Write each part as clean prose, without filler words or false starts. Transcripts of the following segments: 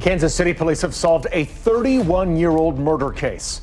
Kansas City police have solved a 31-year-old murder case.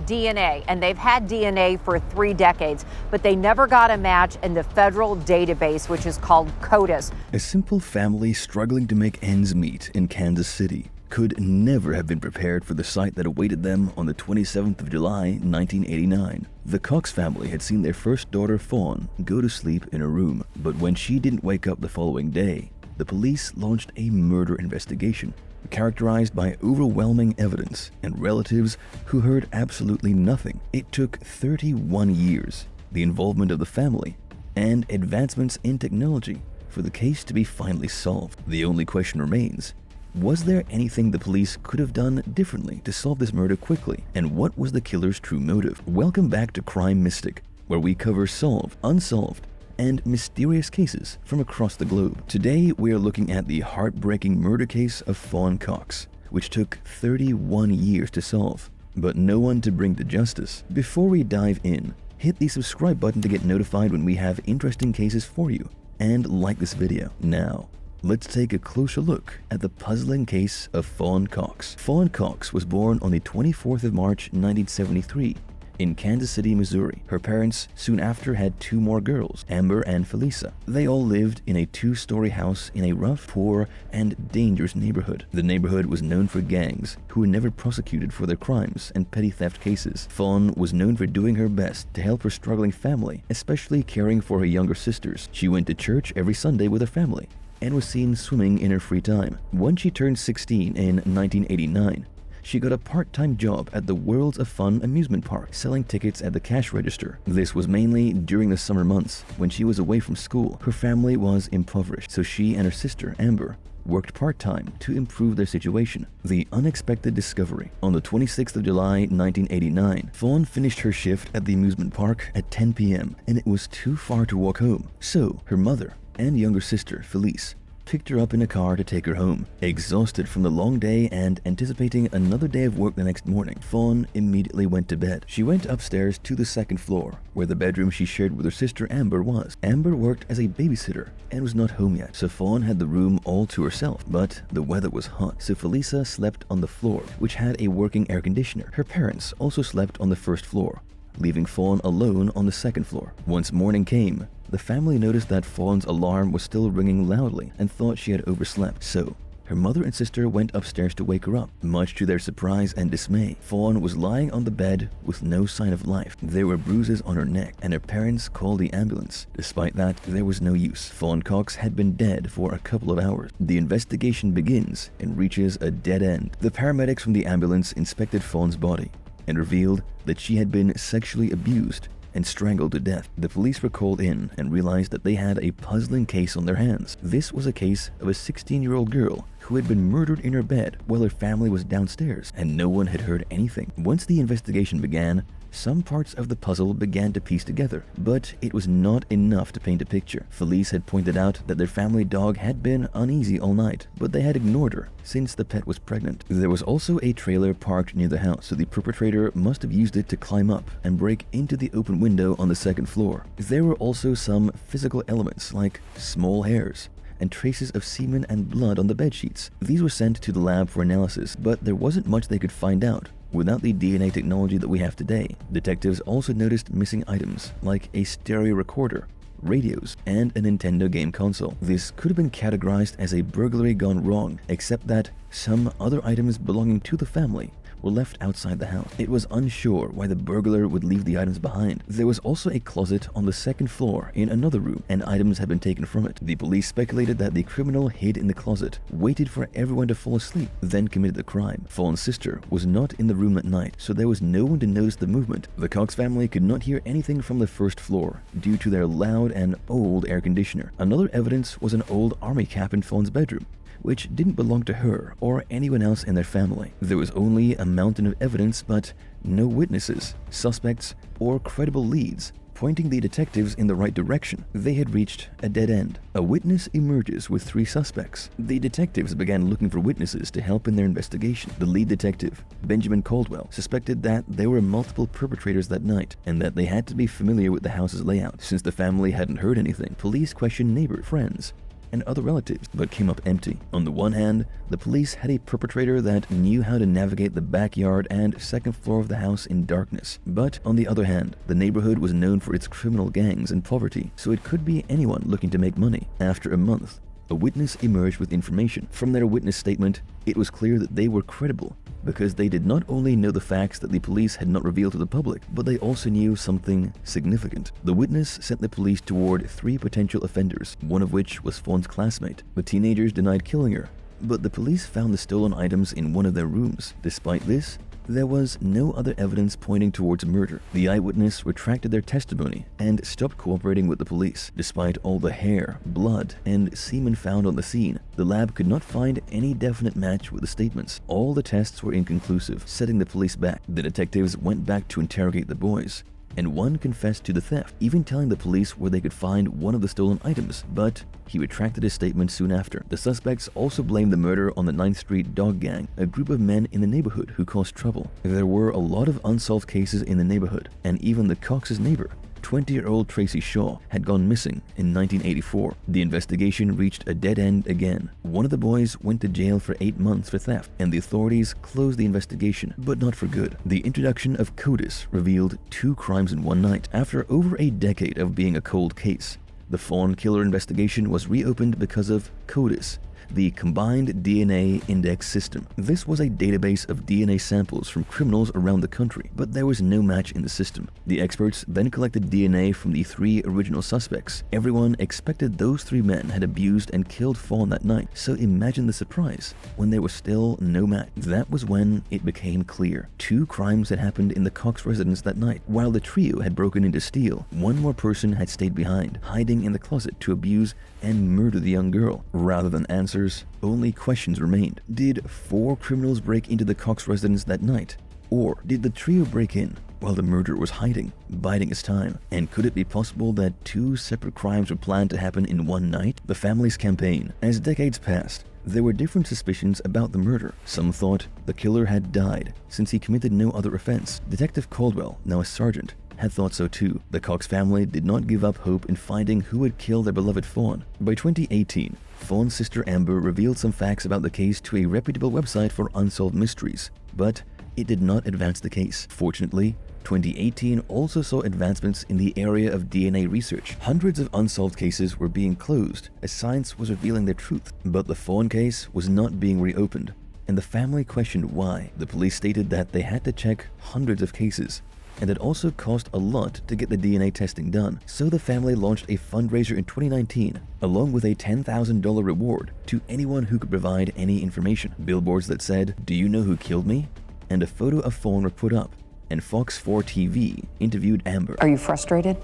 DNA, and they've had DNA for 3 decades, but they never got a match in the federal database, which is called CODIS. A simple family struggling to make ends meet in Kansas City could never have been prepared for the sight that awaited them on the 27th of July, 1989. The Cox family had seen their first daughter, Fawn, go to sleep in a room, but when she didn't wake up the following day, the police launched a murder investigation, characterized by overwhelming evidence and relatives who heard absolutely nothing. It took 31 years, the involvement of the family, and advancements in technology for the case to be finally solved. The only question remains, was there anything the police could have done differently to solve this murder quickly? And what was the killer's true motive? Welcome back to Crime Mystic, where we cover solved, unsolved, and mysterious cases from across the globe. Today, we are looking at the heartbreaking murder case of Fawn Cox, which took 31 years to solve, but no one to bring to justice. Before we dive in, hit the subscribe button to get notified when we have interesting cases for you, and like this video. Now, let's take a closer look at the puzzling case of Fawn Cox. Fawn Cox was born on the 24th of March, 1973, in Kansas City, Missouri. Her parents soon after had 2 more girls, Amber and Felisa. They all lived in a 2-story house in a rough, poor, and dangerous neighborhood. The neighborhood was known for gangs who were never prosecuted for their crimes and petty theft cases. Fawn was known for doing her best to help her struggling family, especially caring for her younger sisters. She went to church every Sunday with her family and was seen swimming in her free time. When she turned 16 in 1989, she got a part-time job at the Worlds of Fun amusement park, selling tickets at the cash register. This was mainly during the summer months when she was away from school. Her family was impoverished, so she and her sister, Amber, worked part-time to improve their situation. The unexpected discovery. On the 26th of July, 1989, Fawn finished her shift at the amusement park at 10 p.m. and it was too far to walk home. So her mother and younger sister, Felice, picked her up in a car to take her home. Exhausted from the long day and anticipating another day of work the next morning, Fawn immediately went to bed. She went upstairs to the 2nd floor, where the bedroom she shared with her sister Amber was. Amber worked as a babysitter and was not home yet, so Fawn had the room all to herself. But the weather was hot, so Felisa slept on the floor, which had a working air conditioner. Her parents also slept on the 1st floor, leaving Fawn alone on the 2nd floor. Once morning came, the family noticed that Fawn's alarm was still ringing loudly and thought she had overslept, so her mother and sister went upstairs to wake her up. Much to their surprise and dismay, Fawn was lying on the bed with no sign of life. There were bruises on her neck, and her parents called the ambulance. Despite that, there was no use. Fawn Cox had been dead for a couple of hours. The investigation begins and reaches a dead end. The paramedics from the ambulance inspected Fawn's body and revealed that she had been sexually abused and strangled to death. The police were called in and realized that they had a puzzling case on their hands. This was a case of a 16-year-old girl who had been murdered in her bed while her family was downstairs, and no one had heard anything. Once the investigation began, some parts of the puzzle began to piece together, but it was not enough to paint a picture. Felice had pointed out that their family dog had been uneasy all night, but they had ignored her since the pet was pregnant. There was also a trailer parked near the house, so the perpetrator must have used it to climb up and break into the open window on the 2nd floor. There were also some physical elements like small hairs and traces of semen and blood on the bedsheets. These were sent to the lab for analysis, but there wasn't much they could find out. Without the DNA technology that we have today, detectives also noticed missing items like a stereo recorder, radios, and a Nintendo game console. This could have been categorized as a burglary gone wrong, except that some other items belonging to the family were left outside the house. It was unsure why the burglar would leave the items behind. There was also a closet on the 2nd floor in another room, and items had been taken from it. The police speculated that the criminal hid in the closet, waited for everyone to fall asleep, then committed the crime. Fawn's sister was not in the room at night, so there was no one to notice the movement. The Cox family could not hear anything from the 1st floor due to their loud and old air conditioner. Another evidence was an old army cap in Fawn's bedroom, which didn't belong to her or anyone else in their family. There was only a mountain of evidence, but no witnesses, suspects, or credible leads pointing the detectives in the right direction. They had reached a dead end. A witness emerges with 3 suspects. The detectives began looking for witnesses to help in their investigation. The lead detective, Benjamin Caldwell, suspected that there were multiple perpetrators that night and that they had to be familiar with the house's layout. Since the family hadn't heard anything, police questioned neighbors, friends, and other relatives, but came up empty. On the one hand, the police had a perpetrator that knew how to navigate the backyard and second floor of the house in darkness. But on the other hand, the neighborhood was known for its criminal gangs and poverty, so it could be anyone looking to make money. After a month, a witness emerged with information. From their witness statement, it was clear that they were credible because they did not only know the facts that the police had not revealed to the public, but they also knew something significant. The witness sent the police toward 3 potential offenders, one of which was Fawn's classmate. The teenagers denied killing her, but the police found the stolen items in one of their rooms. Despite this, there was no other evidence pointing towards murder. The eyewitness retracted their testimony and stopped cooperating with the police. Despite all the hair, blood, and semen found on the scene, the lab could not find any definite match with the statements. All the tests were inconclusive, setting the police back. The detectives went back to interrogate the boys, and one confessed to the theft, even telling the police where they could find one of the stolen items, but he retracted his statement soon after. The suspects also blamed the murder on the 9th Street Dog Gang, a group of men in the neighborhood who caused trouble. There were a lot of unsolved cases in the neighborhood, and even the Cox's neighbor, 20-year-old Tracy Shaw, had gone missing in 1984. The investigation reached a dead end again. One of the boys went to jail for 8 months for theft, and the authorities closed the investigation, but not for good. The introduction of CODIS revealed 2 crimes in one night. After over a decade of being a cold case, the Fawn killer investigation was reopened because of CODIS, the Combined DNA Index System. This was a database of DNA samples from criminals around the country, but there was no match in the system. The experts then collected DNA from the 3 original suspects. Everyone expected those 3 men had abused and killed Fawn that night, so imagine the surprise when there was still no match. That was when it became clear. 2 crimes had happened in the Cox residence that night. While the trio had broken in to steal, one more person had stayed behind, hiding in the closet to abuse and murder the young girl. Rather than answers, only questions remained. Did 4 criminals break into the Cox residence that night? Or did the trio break in while the murderer was hiding, biding his time? And could it be possible that 2 separate crimes were planned to happen in one night? The family's campaign. As decades passed, there were different suspicions about the murder. Some thought the killer had died since he committed no other offense. Detective Caldwell, now a sergeant, had thought so too. The Cox family did not give up hope in finding who had killed their beloved Fawn. By 2018, Fawn's sister Amber revealed some facts about the case to a reputable website for unsolved mysteries, but it did not advance the case. Fortunately, 2018 also saw advancements in the area of DNA research. Hundreds of unsolved cases were being closed as science was revealing their truth, but the Fawn case was not being reopened, and the family questioned why. The police stated that they had to check hundreds of cases, and it also cost a lot to get the DNA testing done. So the family launched a fundraiser in 2019, along with a $10,000 reward to anyone who could provide any information. Billboards that said, "Do you know who killed me?" and a photo of Fawn were put up, and Fox 4 TV interviewed Amber. Are you frustrated?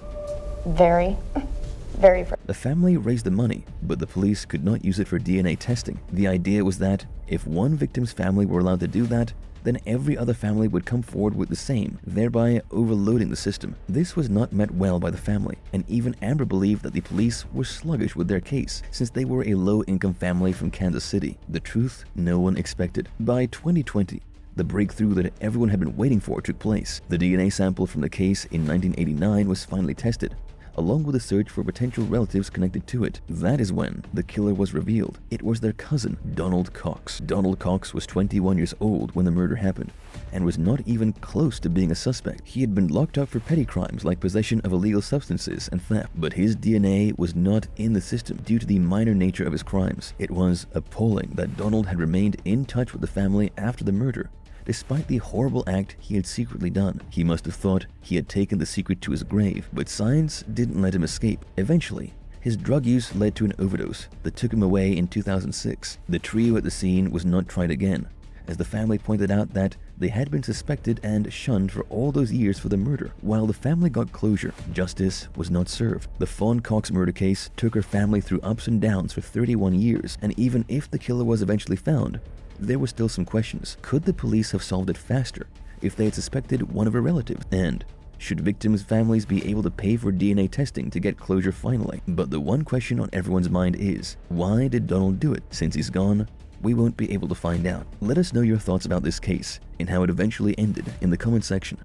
Very, very frustrated. The family raised the money, but the police could not use it for DNA testing. The idea was that if one victim's family were allowed to do that, then every other family would come forward with the same, thereby overloading the system. This was not met well by the family, and even Amber believed that the police were sluggish with their case, since they were a low-income family from Kansas City. The truth no one expected. By 2020, the breakthrough that everyone had been waiting for took place. The DNA sample from the case in 1989 was finally tested, along with a search for potential relatives connected to it. That is when the killer was revealed. It was their cousin, Donald Cox. Donald Cox was 21 years old when the murder happened, and was not even close to being a suspect. He had been locked up for petty crimes like possession of illegal substances and theft, but his DNA was not in the system due to the minor nature of his crimes. It was appalling that Donald had remained in touch with the family after the murder, despite the horrible act he had secretly done. He must have thought he had taken the secret to his grave, but science didn't let him escape. Eventually, his drug use led to an overdose that took him away in 2006. The trio at the scene was not tried again, as the family pointed out that they had been suspected and shunned for all those years for the murder. While the family got closure, justice was not served. The Fawn Cox murder case took her family through ups and downs for 31 years, and even if the killer was eventually found, there were still some questions. Could the police have solved it faster if they had suspected one of her relatives? And should victims' families be able to pay for DNA testing to get closure finally? But the one question on everyone's mind is, why did Donald do it? Since he's gone, we won't be able to find out. Let us know your thoughts about this case and how it eventually ended in the comment section.